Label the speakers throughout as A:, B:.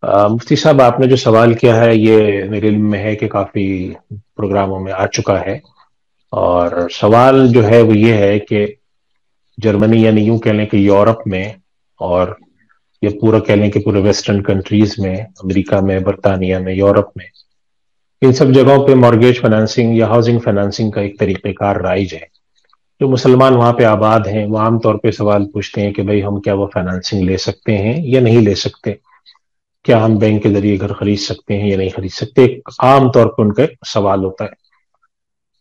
A: مفتی صاحب، آپ نے جو سوال کیا ہے یہ میرے علم میں ہے کہ کافی پروگراموں میں آ چکا ہے۔ اور سوال جو ہے وہ یہ ہے کہ جرمنی، یعنی یوں کہہ لیں کہ یورپ میں، اور یہ پورا کہہ لیں کہ پورے ویسٹرن کنٹریز میں، امریکہ میں، برطانیہ میں، یورپ میں، ان سب جگہوں پہ مارگیج فائنانسنگ یا ہاؤسنگ فائنانسنگ کا ایک طریقہ کار رائج ہے۔ جو مسلمان وہاں پہ آباد ہیں وہ عام طور پہ سوال پوچھتے ہیں کہ بھئی ہم کیا وہ فائنانسنگ لے سکتے ہیں یا نہیں لے سکتے؟ کیا ہم بینک کے ذریعے گھر خرید سکتے ہیں یا نہیں خرید سکتے؟ ایک عام طور پہ ان کا سوال ہوتا ہے۔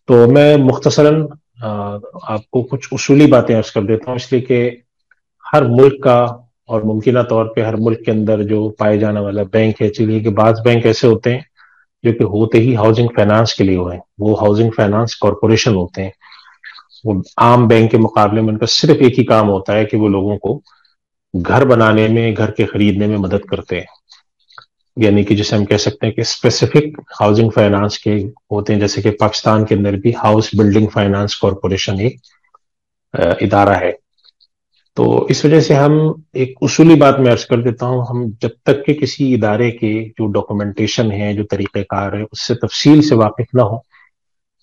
A: تو میں مختصراً آپ کو کچھ اصولی باتیں عرض کر دیتا ہوں، اس لیے کہ ہر ملک کا اور ممکنہ طور پہ ہر ملک کے اندر جو پائے جانے والا بینک ہے، چلیے کہ بعض بینک ایسے ہوتے ہیں جو کہ ہوتے ہی ہاؤسنگ فائنانس کے لیے ہوئے ہیں، وہ ہاؤسنگ فائنانس کارپوریشن ہوتے ہیں۔ وہ عام بینک کے مقابلے میں ان کا صرف ایک ہی کام ہوتا ہے کہ وہ لوگوں کو گھر بنانے میں، گھر کے خریدنے میں مدد کرتے ہیں۔ یعنی کہ جسے ہم کہہ سکتے ہیں کہ اسپیسیفک ہاؤسنگ فائنانس کے ہوتے ہیں، جیسے کہ پاکستان کے اندر بھی ہاؤس بلڈنگ فائنانس کارپوریشن ایک ادارہ ہے۔ تو اس وجہ سے ہم ایک اصولی بات میں عرض کر دیتا ہوں، ہم جب تک کہ کسی ادارے کے جو ڈاکومنٹیشن ہے، جو طریقہ کار ہے، اس سے تفصیل سے واقف نہ ہو،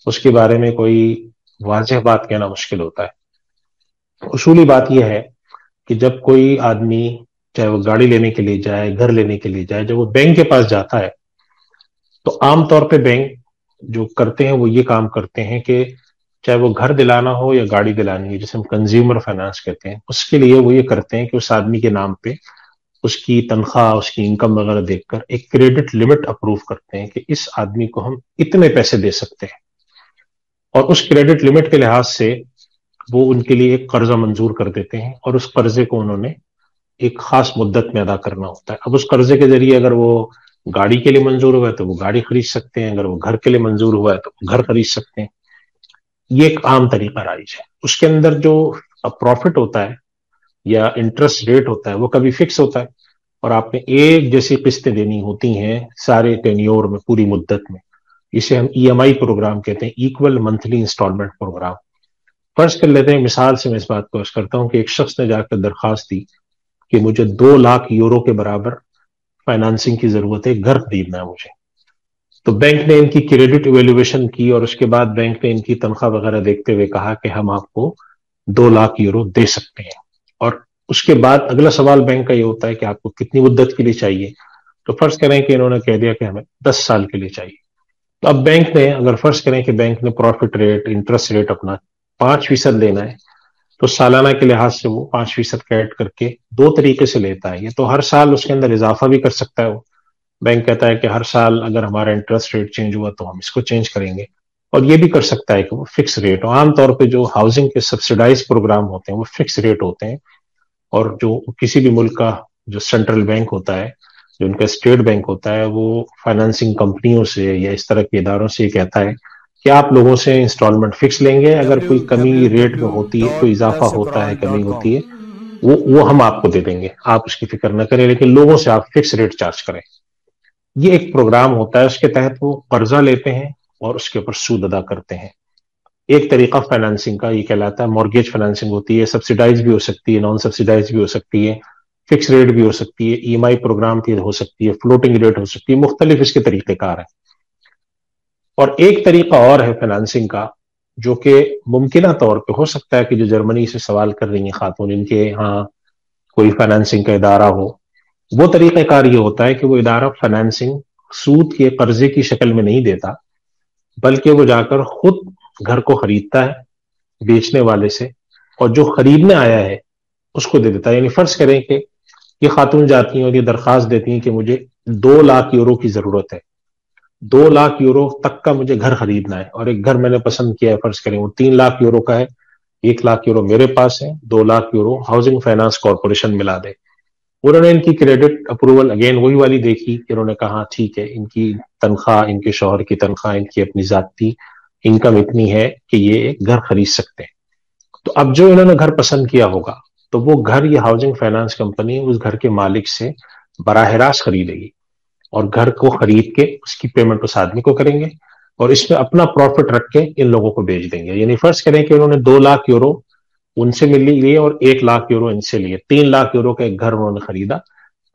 A: اس کے بارے میں کوئی واضح بات کہنا مشکل ہوتا ہے۔ اصولی بات یہ ہے کہ جب کوئی آدمی، چاہے وہ گاڑی لینے کے لیے جائے، گھر لینے کے لیے جائے، جب وہ بینک کے پاس جاتا ہے تو عام طور پہ بینک جو کرتے ہیں وہ یہ کام کرتے ہیں کہ چاہے وہ گھر دلانا ہو یا گاڑی دلانی ہے، جسے ہم کنزیومر فائنانس کہتے ہیں، اس کے لیے وہ یہ کرتے ہیں کہ اس آدمی کے نام پہ اس کی تنخواہ، اس کی انکم وغیرہ دیکھ کر ایک کریڈٹ لمٹ اپروو کرتے ہیں کہ اس آدمی کو ہم اتنے پیسے دے سکتے ہیں، اور اس کریڈٹ لمٹ کے لحاظ سے وہ ان کے لیے ایک قرضہ منظور کر دیتے ہیں، اور اس قرضے کو انہوں نے ایک خاص مدت میں ادا کرنا ہوتا ہے۔ اب اس قرضے کے ذریعے اگر وہ گاڑی کے لیے منظور ہوا ہے تو وہ گاڑی خرید سکتے ہیں، اگر وہ گھر کے لیے منظور ہوا ہے تو وہ گھر خرید سکتے ہیں۔ یہ ایک عام طریقہ رائج ہے۔ اس کے اندر جو پروفٹ ہوتا ہے یا انٹرسٹ ریٹ ہوتا ہے وہ کبھی فکس ہوتا ہے، اور آپ نے ایک جیسی قسطیں دینی ہوتی ہیں سارے ٹینیور میں، پوری مدت میں۔ اسے ہم ای ایم آئی پروگرام کہتے ہیں، ایکول منتھلی انسٹالمنٹ پروگرام۔ فرض کر لیتے ہیں، مثال سے میں اس بات کو عرض کرتا ہوں کہ ایک شخص نے جا کر درخواست دی کہ مجھے 2 لاکھ یورو کے برابر فائنانسنگ کی ضرورت ہے، گھر خریدنا ہے مجھے۔ تو بینک نے ان کی کریڈٹ ایویلویشن کی، اور اس کے بعد بینک نے ان کی تنخواہ وغیرہ دیکھتے ہوئے کہا کہ ہم آپ کو 2 لاکھ یورو دے سکتے ہیں۔ اور اس کے بعد اگلا سوال بینک کا یہ ہوتا ہے کہ آپ کو کتنی مدت کے لیے چاہیے؟ تو فرض کریں کہ انہوں نے کہہ دیا کہ ہمیں 10 سال کے لیے چاہیے۔ تو اب بینک نے، اگر فرض کریں کہ بینک نے پروفٹ ریٹ، انٹرسٹ ریٹ اپنا 5% لینا ہے، تو سالانہ کے لحاظ سے وہ 5% کا ایڈ کر کے دو طریقے سے لیتا ہے۔ یہ تو ہر سال اس کے اندر اضافہ بھی کر سکتا ہے، وہ بینک کہتا ہے کہ ہر سال اگر ہمارا انٹرسٹ ریٹ چینج ہوا تو ہم اس کو چینج کریں گے، اور یہ بھی کر سکتا ہے کہ وہ فکس ریٹ ہو۔ عام طور پہ جو ہاؤسنگ کے سبسیڈائز پروگرام ہوتے ہیں وہ فکس ریٹ ہوتے ہیں، اور جو کسی بھی ملک کا جو سینٹرل بینک ہوتا ہے، جو ان کا اسٹیٹ بینک ہوتا ہے، وہ فائنانسنگ کمپنیوں سے یا اس طرح کے اداروں سے یہ کہتا ہے کہ آپ لوگوں سے انسٹالمنٹ فکس لیں گے، اگر کوئی کمی ریٹ میں ہوتی ہے، کوئی اضافہ ہوتا ہے، کمی ہوتی ہے،
B: www.alsaprogram.com
A: وہ ہم آپ کو دے دیں گے، آپ اس کی فکر نہ کریں، لیکن لوگوں سے آپ فکس ریٹ چارج کریں۔ یہ ایک پروگرام ہوتا ہے، اس کے تحت وہ قرضہ لیتے ہیں اور اس کے اوپر سود ادا کرتے ہیں۔ ایک طریقہ فائنانسنگ کا یہ کہلاتا ہے مارگیج فائنانسنگ ہوتی ہے، سبسیڈائز بھی ہو سکتی ہے، نان سبسیڈائز بھی ہو سکتی ہے، فکس ریٹ بھی ہو سکتی ہے، ای ایم آئی پروگرام بھی ہو سکتی ہے، فلوٹنگ ریٹ ہو سکتی ہے، مختلف اس کے طریقہ کار ہیں۔ اور ایک طریقہ اور ہے فائنانسنگ کا، جو کہ ممکنہ طور پہ ہو سکتا ہے کہ جو جرمنی سے سوال کر رہی ہیں خاتون، ان کے ہاں کوئی فائنانسنگ کا ادارہ ہو۔ وہ طریقہ کار یہ ہوتا ہے کہ وہ ادارہ فائنانسنگ سود کے قرضے کی شکل میں نہیں دیتا، بلکہ وہ جا کر خود گھر کو خریدتا ہے بیچنے والے سے، اور جو خریدنے آیا ہے اس کو دے دیتا ہے۔ یعنی فرض کریں کہ یہ خاتون جاتی ہیں اور یہ درخواست دیتی ہیں کہ مجھے 2 لاکھ یورو کی ضرورت ہے، 2 لاکھ یورو تک کا مجھے گھر خریدنا ہے، اور ایک گھر میں نے پسند کیا ہے، فرض کریں وہ 3 لاکھ یورو کا ہے، 1 لاکھ یورو میرے پاس ہے، 2 lakh euro housing finance corporation ملا دے۔ انہوں نے ان کی کریڈٹ اپروول اگین وہی والی دیکھی کہ انہوں نے کہا ٹھیک ہے، ان کی تنخواہ، ان کے شوہر کی تنخواہ، ان کی اپنی ذاتی انکم اتنی ہے کہ یہ ایک گھر خرید سکتے ہیں۔ تو اب جو انہوں نے گھر پسند کیا ہوگا تو وہ گھر یہ ہاؤسنگ فائنانس کمپنی اس گھر کے مالک سے براہ راست خریدے گی، اور گھر کو خرید کے اس کی پیمنٹ اس آدمی کو کریں گے، اور اس میں اپنا پروفٹ رکھ کے ان لوگوں کو بیچ دیں گے۔ یعنی فرض کریں کہ انہوں نے 2 لاکھ یورو ان سے مل لیے اور 1 لاکھ یورو ان سے لیے، 3 لاکھ یورو کا ایک گھر انہوں نے خریدا،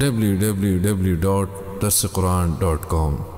B: www.darsequran.com